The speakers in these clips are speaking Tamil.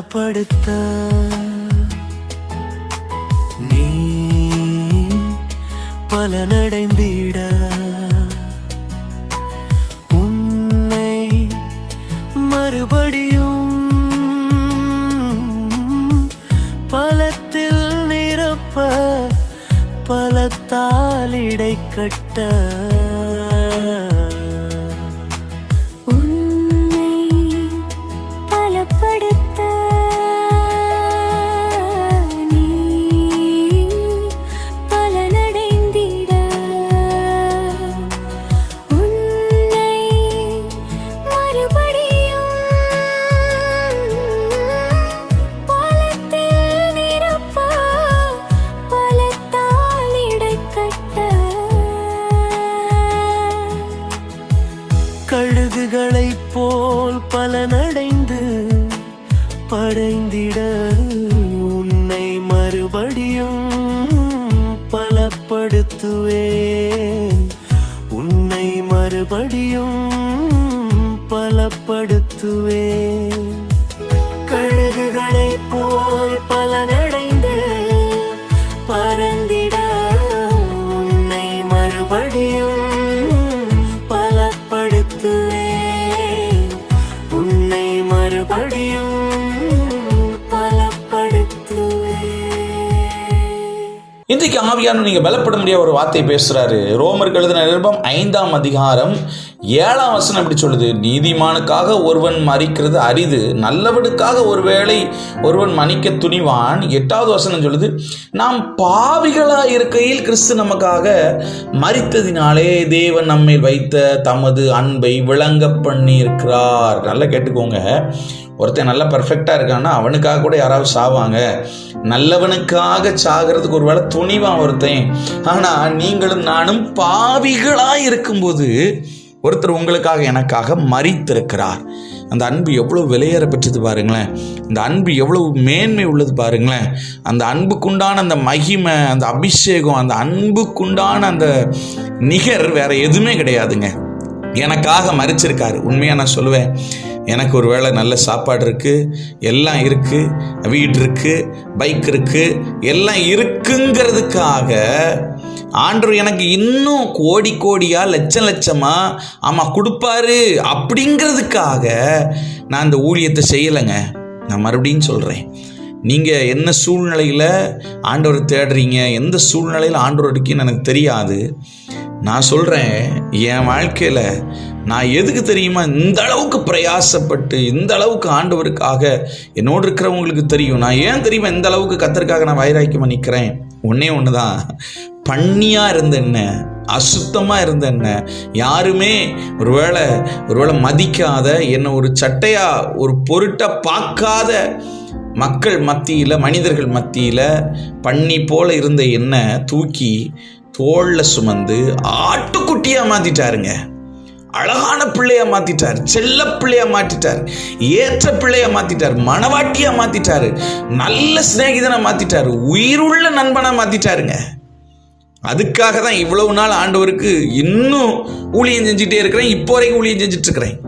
பலப்படுத்த நீ பலனடைந்திட உன்னை மறுபடியும் பலத்தில் நிரப்ப பலத்தால் இடை கட்ட கழுகுகளைப் போல் பலனடைந்து படைந்திட உன்னை மறுபடியும் பலப்படுத்துவேன். உன்னை மறுபடியும் பலப்படுத்துவேன். கழுகுகளைப் போல் பலனடைந்து பறந்திட உன்னை மறுபடியும் உன்னை மறுபடியும் இன்றைக்கு ஆவியான நீங்க பலப்பட முடியாத ஒரு வார்த்தை பேசுறாரு. ரோமருக்கு எழுதின நிருபம் 5ஆம் அதிகாரம் 7ஆம் வசனம் இப்படி சொல்லுது, நீதிமானுக்காக ஒருவன் மரிக்கிறது அரிது, நல்லவனுக்காக ஒருவேளை ஒருவன் மன்னிக்க துணிவான். 8வது வசனம் சொல்லுது, நாம் பாவிகளாய் இருக்கையில் கிறிஸ்து நமக்காக மரித்ததினாலே தேவன் நம்மேல் வைத்த தமது அன்பை விளங்க பண்ணி இருக்கிறார். நல்லா கேட்டுக்கோங்க, ஒருத்தன் நல்லா பர்ஃபெக்டாக இருக்கான்னா அவனுக்காக கூட யாராவது சாவாங்க. நல்லவனுக்காக சாகிறதுக்கு ஒரு வேளை துணிவான் ஒருத்தன். ஆனால் நீங்களும் நானும் பாவிகளாய் இருக்கும்போது ஒருத்தர் உங்களுக்காக எனக்காக மரித்திருக்கிறார். அந்த அன்பு எவ்வளோ விலையேற பெற்றது பாருங்களேன். அந்த அன்பு எவ்வளவு மேன்மை உள்ளது பாருங்களேன். அந்த அன்புக்குண்டான அந்த மகிமை, அந்த அபிஷேகம், அந்த அன்புக்குண்டான அந்த நிகர் வேற எதுவுமே கிடையாதுங்க. எனக்காக மரிச்சிருக்காரு. உண்மையாக நான் சொல்லுவேன், எனக்கு ஒரு வேளை நல்ல சாப்பாடு இருக்குது, எல்லாம் இருக்குது, வீடு இருக்குது, பைக் இருக்குது, எல்லாம் இருக்குங்கிறதுக்காக ஆண்டவர் எனக்கு இன்னும் கோடி கோடியா லட்சம் லட்சமா ஆமாம் கொடுப்பாரு அப்படிங்கிறதுக்காக நான் அந்த ஊழியத்தை செய்யலைங்க. நான் மறுபடியும் சொல்கிறேன், நீங்கள் என்ன சூழ்நிலையில் ஆண்டவரை தேடுறீங்க, எந்த சூழ்நிலையில் ஆண்டவர் இருக்குன்னு எனக்கு தெரியாது. நான் சொல்கிறேன், என் வாழ்க்கையில் நான் எதுக்கு தெரியுமா இந்த அளவுக்கு பிரயாசப்பட்டு இந்த அளவுக்கு ஆண்டவருக்காக என்னோடு இருக்கிறவங்களுக்கு தெரியும். நான் ஏன் தெரியுமா இந்த அளவுக்கு கர்த்தருக்காக நான் வைராக்கியமாக நிற்கிறேன். ஒன்றே ஒன்று தான், பண்ணியாக இருந்த என்ன, அசுத்தமாக இருந்த என்ன, யாருமே ஒருவேளை மதிக்காத, என்னை ஒரு சட்டையாக ஒரு பொருட்டாக பார்க்காத மக்கள் மத்தியில், மனிதர்கள் மத்தியில் பண்ணி போல இருந்த என்ன தூக்கி தோளில் சுமந்து ஆட்டுக்குட்டியாக மாற்றிட்டாருங்க. அழகான பிள்ளையா மாத்திட்டார், செல்ல பிள்ளையா மாத்திட்டார், ஏற்ற பிள்ளையா மாத்திட்டார், மனவாட்டியா மாத்திட்டாரு, நல்ல சிநேகிதனா மாத்திட்டாரு, உயிருள்ள நண்பனா மாத்திட்டாருங்க. அதுக்காக தான் இவ்வளவு நாள் ஆண்டவருக்கு இன்னும் ஊழியம் செஞ்சுட்டே இருக்கிறேன். இப்போ வரைக்கும் ஊழியம் செஞ்சுட்டு இருக்கிறேன்.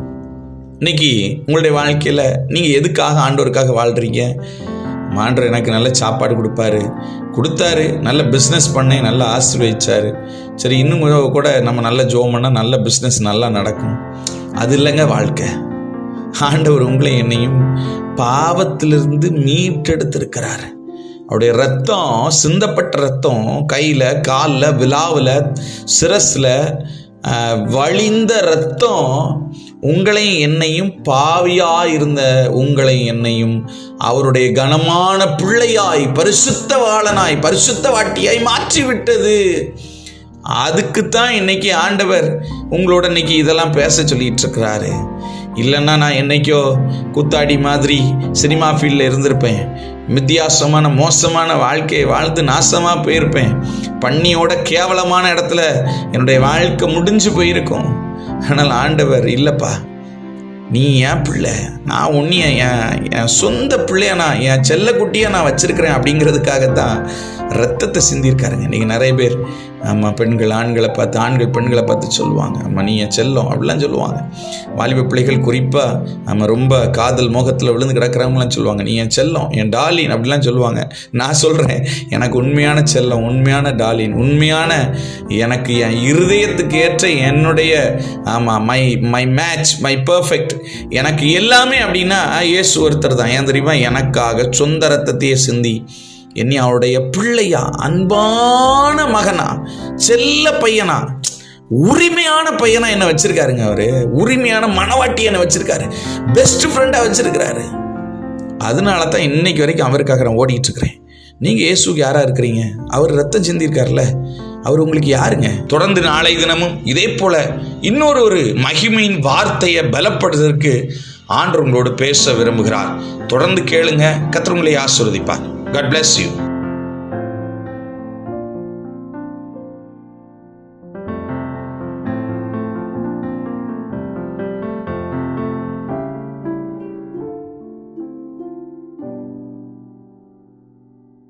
இன்னைக்கு உங்களுடைய வாழ்க்கையில நீங்க எதுக்காக ஆண்டவருக்காக வாழ்றீங்க? ஆண்டவர் எனக்கு நல்ல சாப்பாடு கொடுத்தாரு, நல்ல பிஸ்னஸ் பண்ணேன், நல்லா ஆசீர்வதிச்சாரு. சரி, இன்னும் கூட நம்ம நல்ல ஜோம் பண்ணால் நல்ல பிஸ்னஸ் நல்லா நடக்கும். அது இல்லைங்க வாழ்க்கை. ஆண்டவர் உங்களை என்னையும் பாவத்திலிருந்து மீட்டெடுத்திருக்கிறார். அவருடைய ரத்தம், சிந்தப்பட்ட ரத்தம் கையில், காலில், விலாவில், சிரஸில் வழிந்த ரத்தம் உங்களையும் என்னையும், பாவியாய் இருந்த உங்களையும் என்னையும் அவருடைய கனமான பிள்ளையாய், பரிசுத்தவாளனாய், பரிசுத்தவாட்டியாய் மாற்றிவிட்டது. அதுக்குத்தான் இன்னைக்கு ஆண்டவர் உங்களோட இன்னைக்கு இதெல்லாம் பேச சொல்லிட்டு இருக்கிறாரு. இல்லைன்னா நான் என்னைக்கோ கூத்தாடி மாதிரி சினிமா ஃபீல்டில் இருந்திருப்பேன். வித்தியாசமான மோசமான வாழ்க்கையை வாழ்ந்து நாசமாக போயிருப்பேன். பண்ணியோட கேவலமான இடத்துல என்னுடைய வாழ்க்கை முடிஞ்சு போயிருக்கும். ஆனால் ஆண்டவர், இல்லைப்பா, நீ என் பிள்ளை, நான் உன்னைய என் சொந்த பிள்ளையா, நான் என் செல்லக்குட்டியாக நான் வச்சிருக்கிறேன் அப்படிங்கிறதுக்காகத்தான் ரத்தத்தை சிந்திருக்காருங்க. இன்றைக்கி நிறைய பேர் ஆமாம் பெண்கள் ஆண்களை பார்த்து, ஆண்கள் பெண்களை பார்த்து சொல்லுவாங்க, ஆமாம் நீ என் செல்லம் அப்படிலாம் சொல்லுவாங்க. வாலிப பிள்ளைகள் குறிப்பாக நம்ம ரொம்ப காதல் மோகத்தில் விழுந்து கிடக்கிறவங்களாம் சொல்லுவாங்க, நீ என் செல்லம், என் டாலின் அப்படிலாம் சொல்லுவாங்க. நான் சொல்கிறேன், எனக்கு உண்மையான செல்லம், உண்மையான டாலின், உண்மையான எனக்கு என் இருதயத்துக்கு ஏற்ற என்னுடைய ஆமாம் மை மேட்ச், மை பர்ஃபெக்ட், எனக்கு எல்லாமே அப்படின்னா இயேசு ஒருத்தர் தான். ஏன் தெரியுமா? எனக்காக சொந்த ரத்தத்தையே சிந்தி என்னை அவருடைய பிள்ளையா, அன்பான மகனா, செல்ல பையனா, உரிமையான பையனா என்ன வச்சிருக்காருங்க. அவரு உரிமையான மனவாட்டி என்ன வச்சிருக்காரு, பெஸ்ட் ஃப்ரெண்டா வச்சிருக்கிறாரு. அதனால தான் இன்னைக்கு வரைக்கும் அவருக்காக நான் ஓடிட்டு இருக்கிறேன். நீங்க இயேசுக்கு யாரா இருக்கிறீங்க? அவர் ரத்தம் சிந்திருக்காருல்ல, அவர் உங்களுக்கு யாருங்க? தொடர்ந்து நாளை தினமும் இதே போல இன்னொரு மகிமையின் வார்த்தையை பலப்படுவதற்கு ஆண்டவர் உங்களோடு பேச விரும்புகிறார். தொடர்ந்து கேளுங்க. கர்த்தர் உங்களை ஆசீர்வதிப்பார். God bless you.